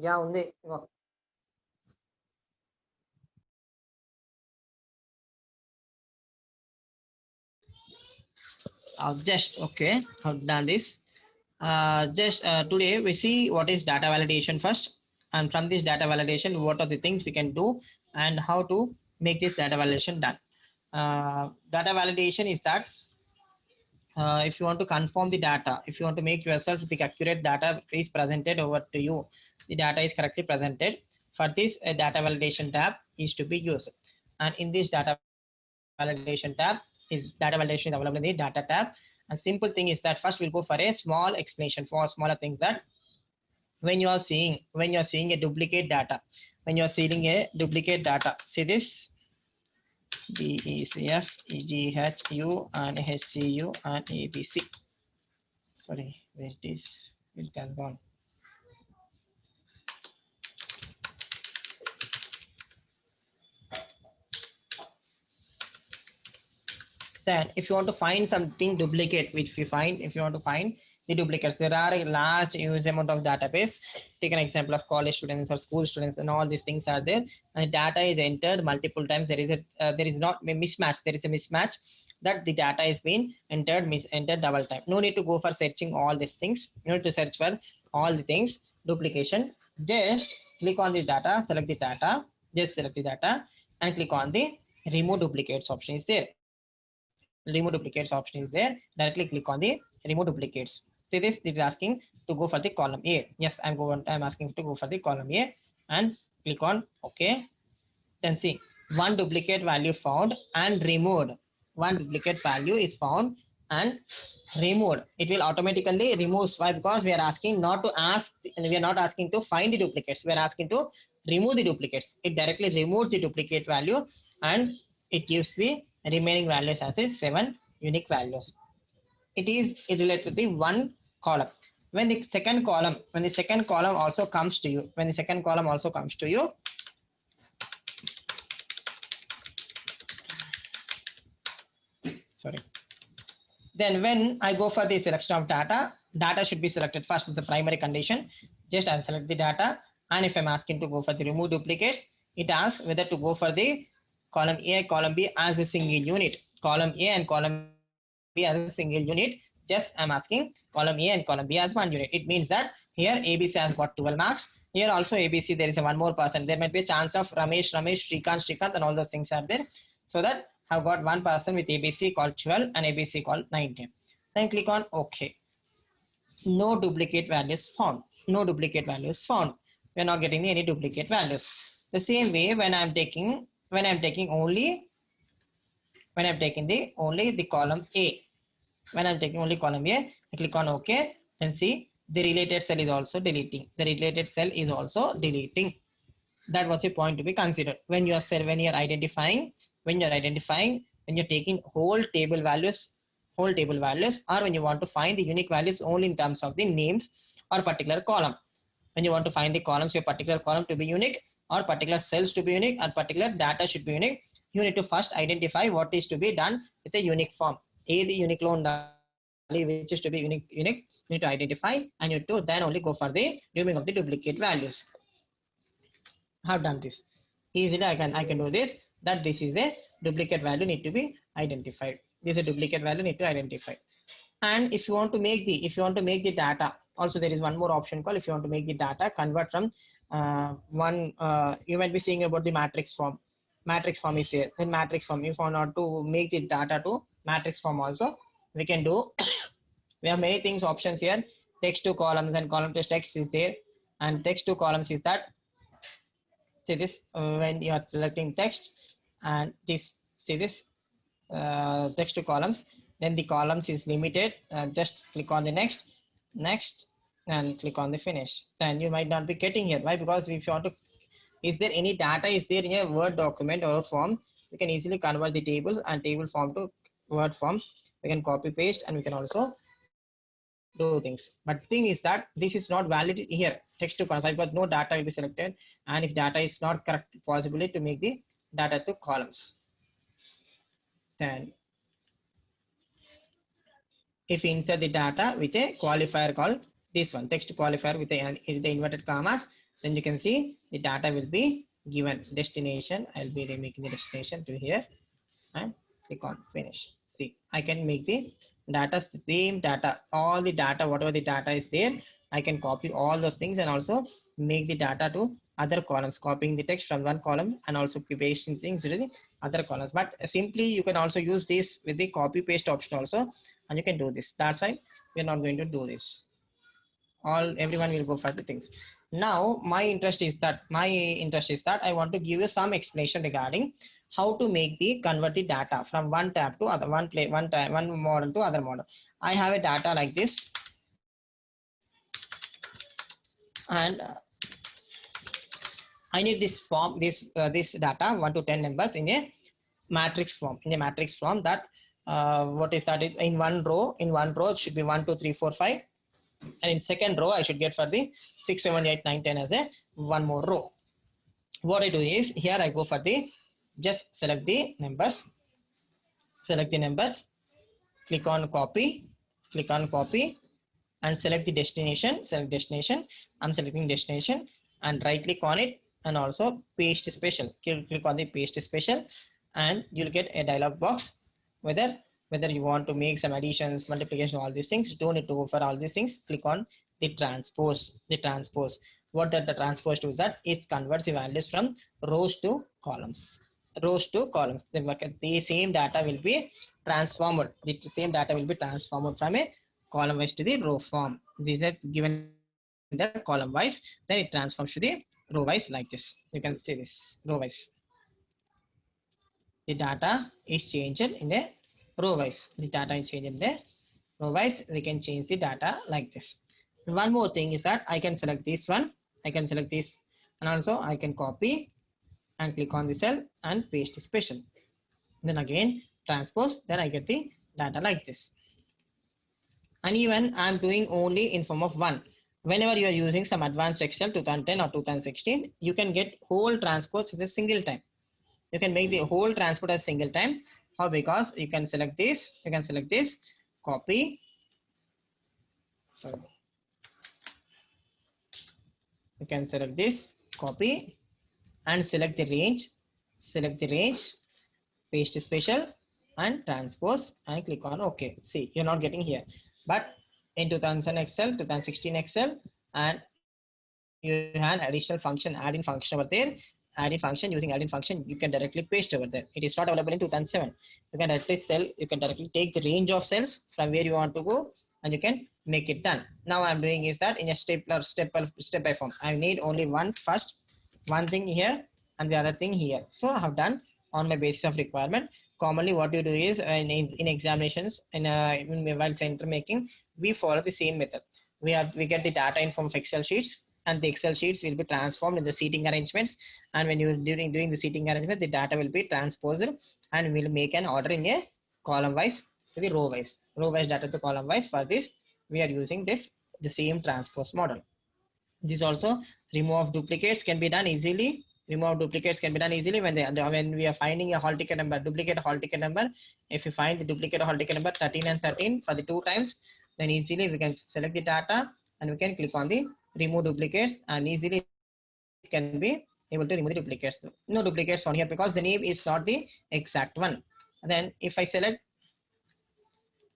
Yeah ఉంది. Just okay, I've done this. Today we see what is data validation first, and from this data validation, what are the things we can do and how to make this data validation done. Data validation is that if you want to confirm the data, if you want to make yourself the accurate data is presented over to you, the data is correctly presented. For this, a data validation tab is to be used, and in this data validation tab data validation is available in the data tab. And simple thing is that first we'll go for a small explanation for smaller things, that when you are seeing a duplicate data, see this DECF, EGHU, and HCU, and ABC. Sorry, where it is? It has gone. Then if you want to find something duplicate, which if you want to find the duplicates, there are a large huge amount of database. Take an example of college students or school students, and all these things are there, and data is entered multiple times. There is not a mismatch. There is a mismatch that the data is being entered double time. No need to go for searching all these things. You need to search for all the things duplication. Just click on the data, select the data, just select the data, and click on the remove duplicates option is there. Remove duplicates option is there. Directly click on the remove duplicates. See this, it is asking to go for the column A. Yes, I'm asking to go for the column A, and click on OK. Then see, one duplicate value found and removed. One duplicate value is found and removed. It will automatically remove. Why? Because we are asking not to ask, we are not asking to find the duplicates. We are asking to remove the duplicates. It directly removes the duplicate value, and it gives the remaining values as a 7 unique values. It is related to the one column. When the second column also comes to you, sorry. Then when I go for the selection of data should be selected first as the primary condition. Just I'll select the data, and if I'm asking to go for the remove duplicates, it asks whether to go for the column A, column B as a single unit. Column A and column B as a single unit. Just I'm asking column A and column B as one unit. It means that here ABC has got 12 marks. Here also ABC, there is a one more person. There might be a chance of Ramesh, Shrikant, and all those things are there. So that have got one person with ABC called 12 and ABC called 19. Then click on OK. No duplicate values found. No duplicate values found. We are not getting any duplicate values. The same way when I'm taking only the column A. When I'm taking only column A, I click on OK, and see the related cell is also deleting. That was a point to be considered when you're identifying, when you're taking whole table values, or when you want to find the unique values only in terms of the names or particular column. When you want to find the columns, your particular column to be unique, or particular cells to be unique, or particular data should be unique, you need to first identify what is to be done with a unique form. A the unique loan which is to be unique, you need to identify, and you need to then only go for the removing of the duplicate values. Have done this easily. I can do this, that this is a duplicate value need to be identified. This is a duplicate value need to identify. And if you want to make the data, also there is one more option called, if you want to make the data convert from you might be seeing about the matrix form. Matrix form is here. Then matrix form, if you want to make the data to matrix form also, we can do. We have many things options here. Text to columns and column to text is there, and text to columns is that. See this, when you are selecting text, and this, see this, text to columns, then the columns is limited. Just click on the next, and click on the finish. Then you might not be getting here. Why? Because if you want to, is there any data is there in a Word document or form, we can easily convert the table and table form to Word forms. We can copy paste, and we can also do things. But the thing is that this is not valid here. Text to columns, because no data will be selected, and if data is not correct, possibly to make the data to columns. Then if we insert the data with a qualifier called this one, text qualifier with the inverted commas, then you can see the data will be given. Destination, I'll be remaking the destination to here and click on finish. See, I can make the data, same data, all the data, whatever the data is there, I can copy all those things and also make the data to other columns, copying the text from one column and also pasting things to the other columns. But simply you can also use this with the copy paste option also, and you can do this. That's why we're not going to do this. Everyone will go for the things. Now my interest is that I want to give you some explanation regarding how to make the convert the data from one tab to other, one model to other model. I have a data like this, and I need this form, this data 1 to 10 numbers in a matrix form. In a matrix form, that what is that? In one row it should be 1 2 3 4 5, and in second row I should get for the 6 7 8 9 10 as a one more row. What I do is here I go for the, just select the numbers, click on copy, and select the destination, I'm selecting destination, and right click on it and also paste special. Click on the paste special, and you'll get a dialog box. Whether you want to make some additions, multiplication, all these things, don't need to go for all these things. Click on the transpose. What that the transpose do is that it converts the values from rows to columns. The same data will be transformed. The same data will be transformed from a column wise to the row form. This is given in the column wise, then it transforms to the row wise like this. You can see this row wise. The data is changed in the row wise. We can change the data like this. One more thing is that I can select this one. I can select this, and also I can copy and click on the cell and paste special. Then again transpose. Then I get the data like this. And even I'm doing only in form of one. Whenever you are using some advanced Excel 2010 or 2016, you can get whole transpose as a single time. You can make the whole transport as single time. How? Because you can select this, copy. So you can select this, copy, and select the range, paste special, and transpose, and click on OK. See, you're not getting here, but in 2000 Excel, 2016 Excel, and you had additional function, add-in function over there. Using add-in function, you can directly paste over there. It is not available in 2007. You can directly take the range of cells from where you want to go, and you can make it done. Now I'm doing is that in a step by form. I need only one thing here and the other thing here. So I have done on my basis of requirement. Commonly what you do is in examinations, while center making, we follow the same method. We get the data in form of Excel sheets, and the Excel sheets will be transformed in the seating arrangements. And when you're doing the seating arrangement, the data will be transposed, and we'll make an order in a column wise to the row wise data to column wise. For this, we are using the same transpose model. This also remove duplicates can be done easily. When we are finding a hall ticket number, duplicate hall ticket number. If you find the duplicate hall ticket number 13 and 13 for the 2 times, then easily we can select the data and we can click on the remove duplicates, and easily it can be able to remove the duplicates. No duplicates on here because the name is not the exact one. And then if I select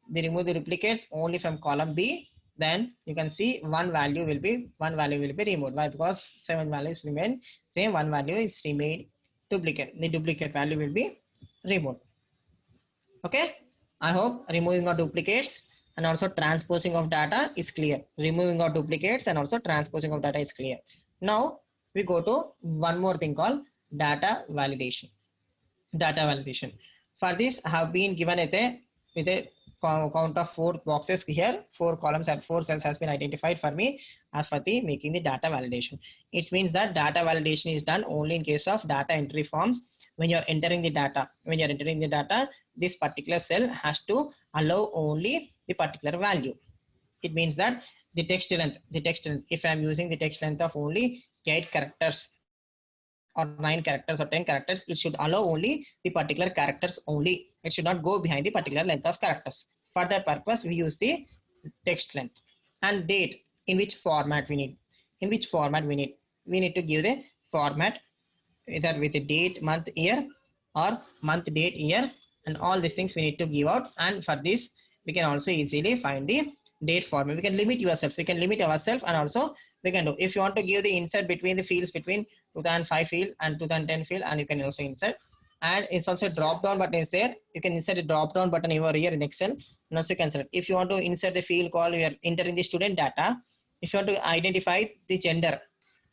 the remove the duplicates only from column B, then you can see one value will be removed. Why? Because 7 values remain same, one value is remained duplicate. The duplicate value will be removed. Okay, I hope removing of duplicates and also transposing of data is clear. Removing of duplicates and also transposing of data is clear. Now we go to one more thing called data validation. For this, I have been given with a count of 4 boxes here. 4 columns and 4 cells has been identified for me as for the making the data validation. It means that data validation is done only in case of data entry forms. When you're entering the data, this particular cell has to allow only the particular value. It means that the text length, if I'm using the text length of only 8 characters or 9 characters or 10 characters, it should allow only the particular characters only. It should not go behind the particular length of characters. For that purpose, we use the text length and date, in which format we need. we need to give the format either with the date, month, year, or month, date, year, and all these things we need to give out. And for this, we can also easily find the date format. We can limit yourself. We can limit ourselves, and also we can do, if you want to give the insert between the fields between 2005 field and 2010 field, and you can also insert. And it's also a drop down button is there. You can insert a drop down button over here in Excel, and also you can select. If you want to insert the field called, you are entering the student data. If you want to identify the gender,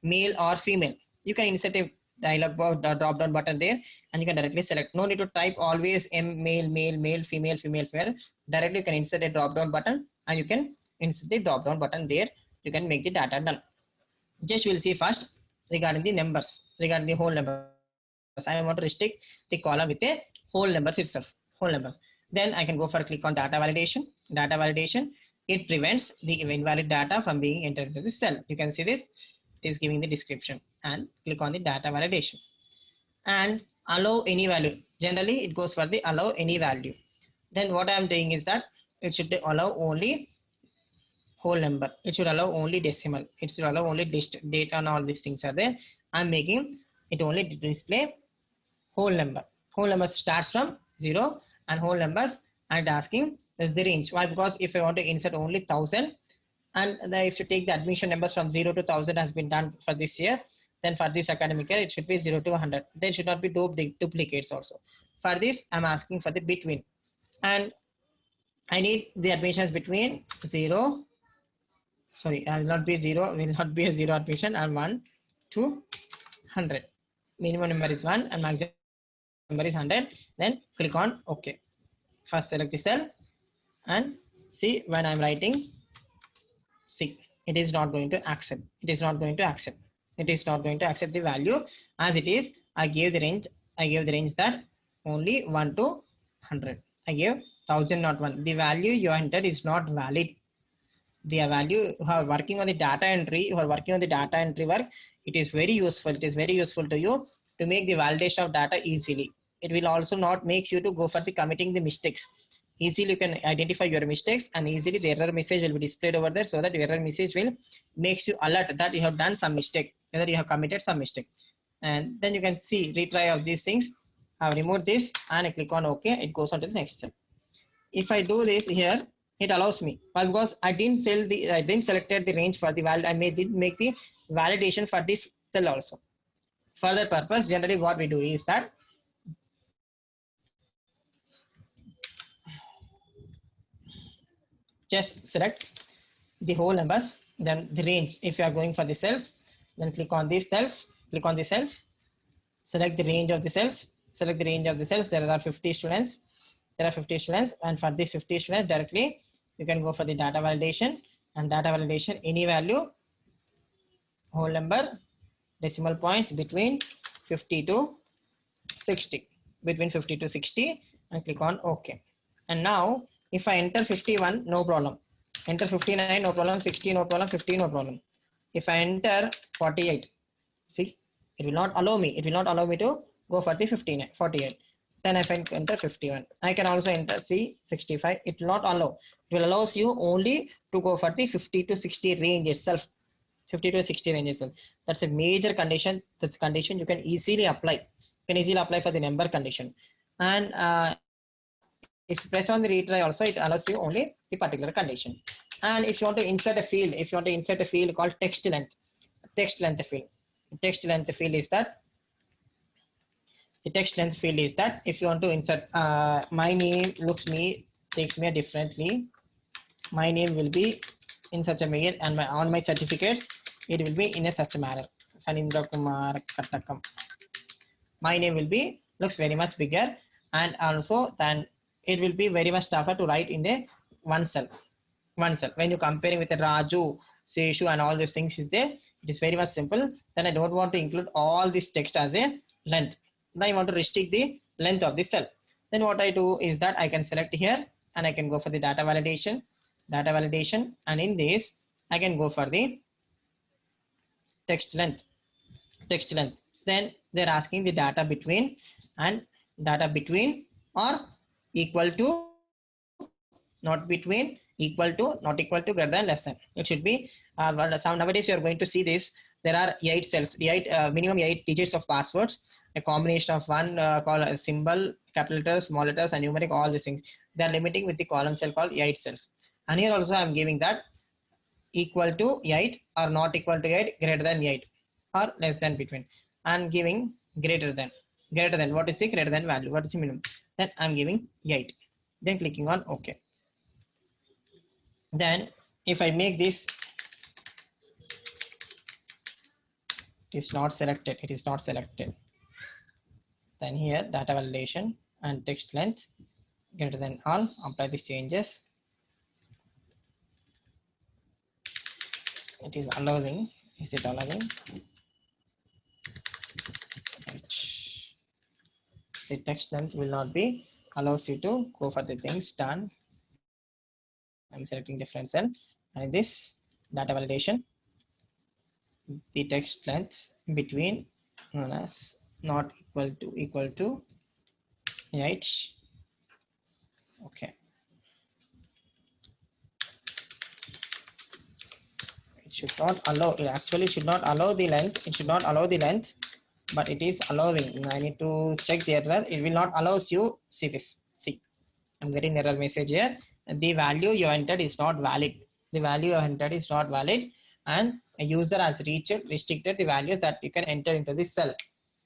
male or female, you can insert a dialog box drop down button there, and you can directly select. No need to type always male, female, female. Directly you can insert a drop down button, and you can insert the drop down button there. You can make the data done. Just we'll see first regarding the numbers, regarding the whole numbers. I want to restrict the column with a whole numbers itself, whole numbers. Then I can go for click on data validation. Data validation, it prevents the invalid data from being entered into the cell. You can see this. It is giving the description, and click on the data validation and allow any value. Generally it goes for the allow any value. Then what I am doing is that it should allow only whole number. It should allow only decimal. It should allow only date, and all these things are there. I'm making it only display whole number. Whole number starts from 0, and whole numbers and asking is the range. Why? Because if I want to insert only 1000, and if you take the admission numbers from 0 to 1000 has been done for this year, then for this academic year it should be 0 to 100. There should not be duplicates also. For this I'm asking for the between, and I need the admissions between 0, sorry, I will not be 0, will not be a 0 admission, and 1 to 100. Minimum number is 1 and maximum number is 100. Then click on OK. First select the cell and see when I'm writing, see, it is not going to accept. It is not going to accept. It is not going to accept the value as it is. I gave the range. I gave the range that only 1 to 100. I gave 1000, not 1. The value you entered is not valid. The value who are working on the data entry, who are working on the data entry work, it is very useful. It is very useful to you to make the validation of data easily. It will also not makes you to go for the committing the mistakes. Easily you can identify your mistakes, and easily the error message will be displayed over there, so that your error message will makes you alert that you have done some mistake, whether you have committed some mistake. And then you can see retry of these things. I've removed this and I click on OK. It goes on to the next step. If I do this here, it allows me. Why? Because I didn't selected the range for the valid. I did make the validation for this cell also. For that purpose, generally what we do is that just select the whole numbers, then the range. If you are going for the cells, then click on these cells, click on the cells, select the range of the cells, select the range of the cells. There are 50 students. There are 50 students, and for these 50 students directly, you can go for the data validation, and data validation, any value, whole number, decimal points between 50 to 60, between 50 to 60, and click on OK. And now if I enter 51, no problem. Enter 59, no problem. 60, no problem. 50, no problem. If I enter 48, see, it will not allow me. It will not allow me to go for the 59, 48. Then if I enter 51, I can also enter C 65. It will not allow. It will allows you only to go for the 50 to 60 range itself. 50 to 60 range itself. That's a major condition. That's a condition you can easily apply. You can easily apply for the number condition. And if you press on the retry also, it allows you only the particular condition. And if you want to insert a field, if you want to insert a field called text length field. Text length field is that. The text length field is that if you want to insert my name takes me differently. My name will be in such a manner, and on my certificates it will be in a such a manner. Sanindra Kumar Kattakam. My name will be looks very much bigger, and also then it will be very much tougher to write in the one cell. When you comparing with the Raju, Seshu, and all these things is there, it is very much simple. Then I don't want to include all this text as a length. Now I want to restrict the length of the cell. Then what I do is that I can select here, and I can go for the data validation, and in this I can go for the text length. Then they're asking the data between, and data between or equal to, not between, equal to, not equal to, greater than, less than. It should be nowadays you are going to see this. there are 8 cells, minimum 8 digits of passwords, a combination of one called a symbol, capital letters, small letters, and numeric, all these things. They are limiting with the column cell called 8 cells. And here also I'm giving that equal to 8 or not equal to 8, greater than 8 or less than between. I'm giving greater than. What is the greater than value? What is the minimum? Then I'm giving 8. Then clicking on OK. Then if I make this, it is not selected. Then here data validation and text length greater than all. Apply these changes. It is allowing. Is it allowing? The text length will not be allows you to go for the things done. I'm selecting different cell, and in this data validation, the text length between known as not equal to 8. Okay. It should not allow. It actually should not allow the length. It should not allow the length, but it is allowing. I need to check the error. It will not allows you. See this. See, I'm getting error message here. The value you entered is not valid. The value you entered is not valid, and a user has restricted the values that you can enter into this cell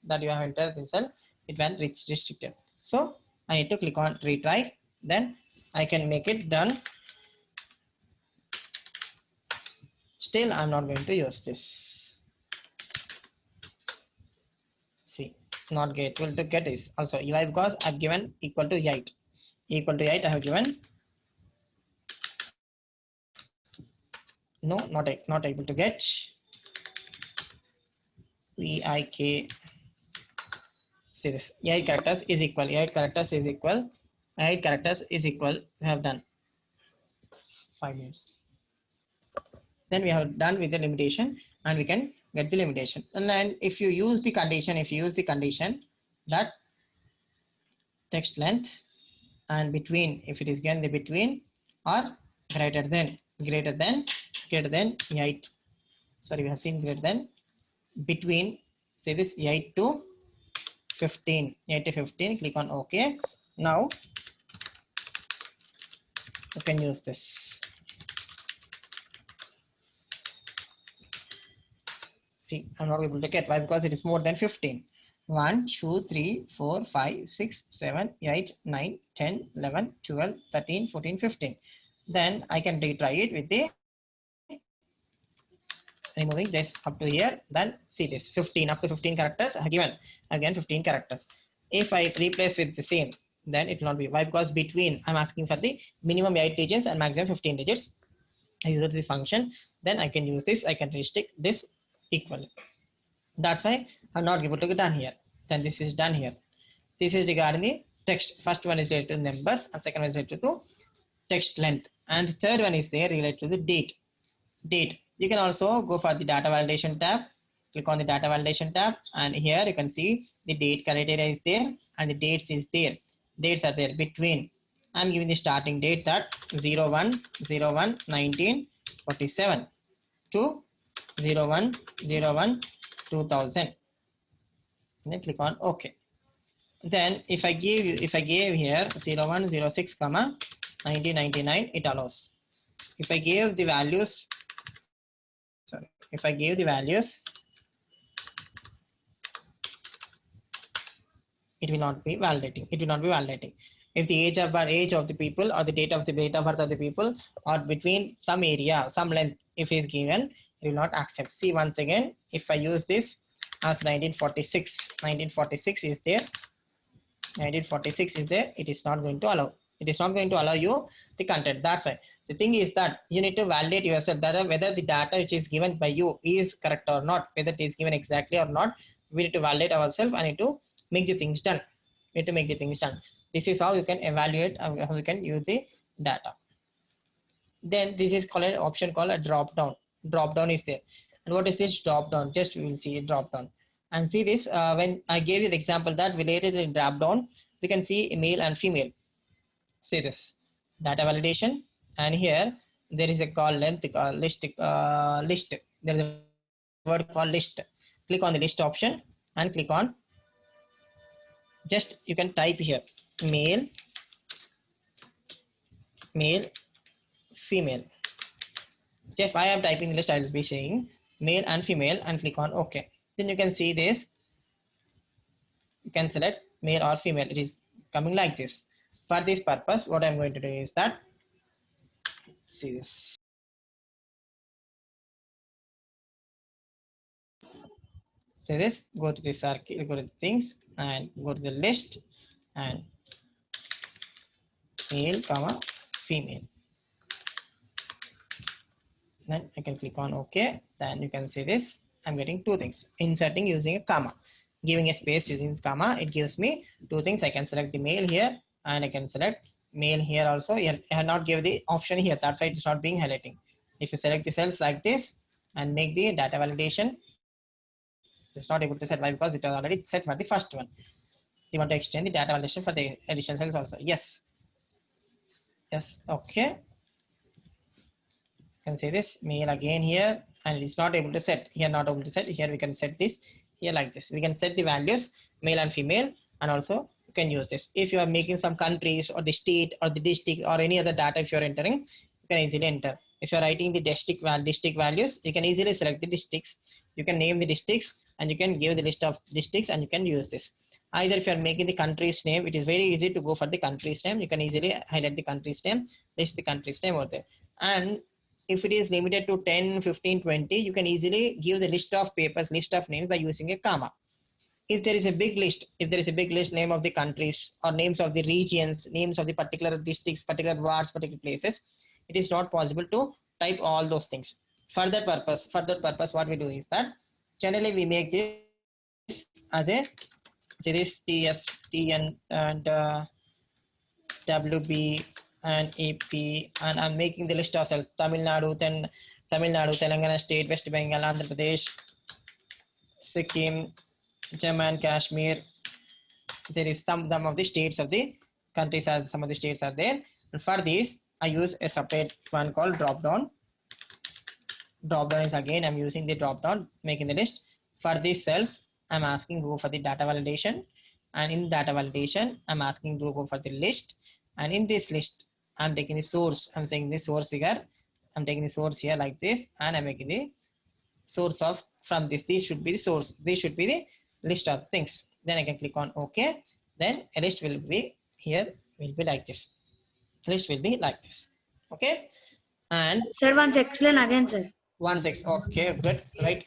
that you have entered in cell. It went restricted. So I need to click on retry. Then I can make it done. Still, I'm not going to use this. See, not get able to get this. Also, UI because I've given equal to 8. Equal to 8, I have given. No, not able to get. VIK. See this. 8 characters is equal. 8 characters is equal. 8 characters is equal. We have done 5 minutes. Then we have done with the limitation, and we can get the limitation. And then if you use the condition, that text length and between, if it is given the between or greater than 8. Sorry, we have seen greater than, between, say this 8 to 15. Click on OK. Now you can use this. See, I'm not able to get. Why? Because it is more than 15. 1, 2, 3, 4, 5, 6, 7, 8, 9, 10, 11, 12, 13, 14, 15. Then I can retry it with the removing this up to here. Then see this 15 up to 15 characters given. Again 15 characters. If I replace with the same, then it will not be. Why? Because between, I'm asking for the minimum 8 digits and maximum 15 digits. I use this function. Then I can use this. I can restrict this equally. That's why I'm not able to get done here. Then this is done here. This is regarding the text. First one is related to numbers, and second one is related to text length, and the third one is there related to the date. You can also go for the data validation tab. Click on the data validation tab, and here you can see the date criteria is there and the dates is there. Dates are there between. I'm giving the starting date that 01/01/1947 to 01/01/2000. Then click on OK. Then if I gave here 01/06, 1999, it allows. If I gave the values, it will not be validating. If the age of the people or the date of birth of the people or between some area, some length, if is given, it will not accept. See once again, if I use this as 1946 is there. 1946 is there. It is not going to allow. It is not going to allow you the content. That's why the thing is that you need to validate yourself that whether the data which is given by you is correct or not, whether it is given exactly or not. We need to validate ourselves and need to make the things done. This is how you can evaluate, how you can use the data. Then this is called an option called a drop down. Drop down is there. And what is this drop down? Just we will see a drop down. And see this, when I gave you the example that related to the drop down, we can see male and female. See this data validation, and here there is a call length list. There is a word called list. Click on the list option and click on, just you can type here male, male, female. If I am typing the list, I will be saying male and female and click on OK. Then you can see this. You can select male or female. It is coming like this. For this purpose, what I'm going to do is that, see this. Say this, go to this circle, go to the things and go to the list and male, comma, female. Then I can click on OK. Then you can see this. I'm getting two things. Inserting using a comma, giving a space using comma. It gives me two things. I can select the male here and I can select male here also. I have not given the option here. That's why it's not being highlighting. If you select the cells like this and make the data validation, it's not able to set. Why? Because it was already set for the first one. You want to extend the data validation for the additional cells also. Yes. Yes. Okay. You can say this male again here, and it's not able to set here, not able to set here. We can set this here like this. We can set the values male and female, and also you can use this. If you are making some countries or the state or the district or any other data, if you are entering, you can easily enter. If you are writing the district values, you can easily select the districts. You can name the districts and you can give the list of districts and you can use this. Either if you are making the country's name, it is very easy to go for the country's name. You can easily highlight the country's name, list the country's name over there. And if it is limited to 10, 15, 20, you can easily give the list of papers, list of names by using a comma. If there is a big list, name of the countries or names of the regions, names of the particular districts, particular wards, particular places, it is not possible to type all those things. For that purpose, what we do is that generally we make this as a series TS, TN, and WB and AP, and I'm making the list of cells. Tamil Nadu, Telangana State, West Bengal, Andhra Pradesh, Sikkim, Jammu and Kashmir. There is some of the states of the countries are, some of the states are there. And for this, I use a separate one called drop down. Drop down is again, I'm using the drop down, making the list. For these cells, I'm asking go for the data validation. And in data validation, I'm asking to go for the list. And in this list, I'm taking the source. I'm saying the source here. I'm taking the source here like this, and I'm making the source of from this. This should be the source. This should be the list of things. Then I can click on OK. Then a list will be here, will be like this. List will be like this. Okay. And sir, once explain again, sir. 1 6. Okay, good. Right.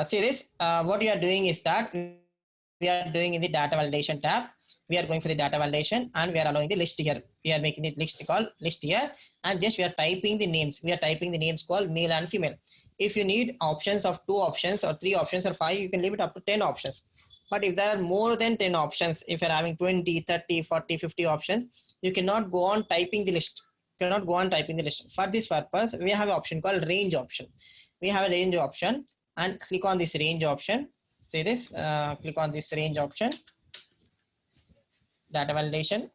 See this. What we are doing is that we are doing in the data validation tab. We are going for the data validation and we are allowing the list here. We are making the list called list here, and just we are typing the names. We are typing the names called male and female. If you need options of 2 options or 3 options or 5, you can leave it up to 10 options. But if there are more than 10 options, if you're having 20, 30, 40, 50 options, you cannot go on typing the list. You cannot go on typing the list. For this purpose, we have an option called range option. We have a range option, and click on this range option. Say this, click on this range option, data validation,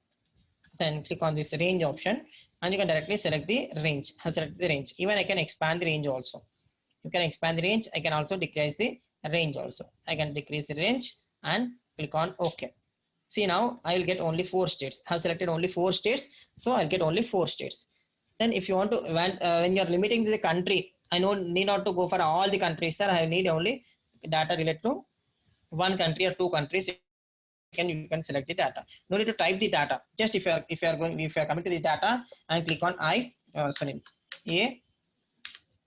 then click on this range option, and you can directly select the range. Select the range. Even I can expand the range also. You can expand the range. I can also decrease the range also. I can decrease the range and click on OK. See, now I will get only 4 states. I have selected only 4 states, so I'll get only 4 states. Then if you want to, when you're limiting the country, I need not to go for all the countries, sir. I need only data related to 1 country or 2 countries. You can select the data. No need to type the data. Just if you are coming to the data and click on A, you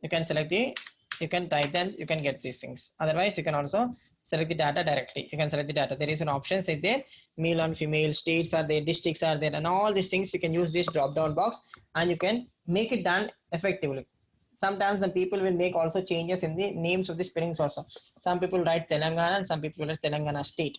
can select the, you can type, then you can get these things. Otherwise, you can also select the data directly. You can select the data. There is an option say there, male and female, states are there, districts are there, and all these things. You can use this drop down box and you can make it done effectively. Sometimes the people will make also changes in the names of the spellings also. Some people write Telangana and some people write Telangana state.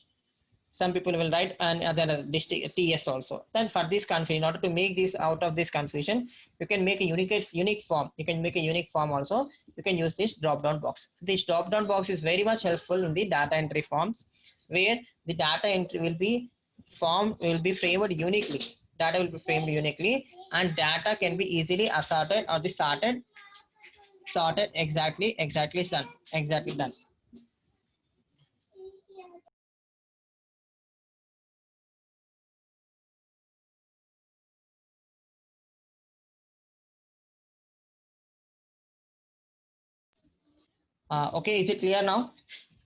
Some people will write and other district TS also. Then for this confusion, in order to make this out of this confusion, you can make a unique form. You can make a unique form also. You can use this drop down box. This drop down box is very much helpful in the data entry forms, where the data entry will be framed uniquely. Data will be framed uniquely, and data can be easily assorted or the sorted Sorted. Exactly done. Exactly done. Okay, is it clear now?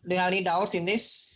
Do you have any doubts in this?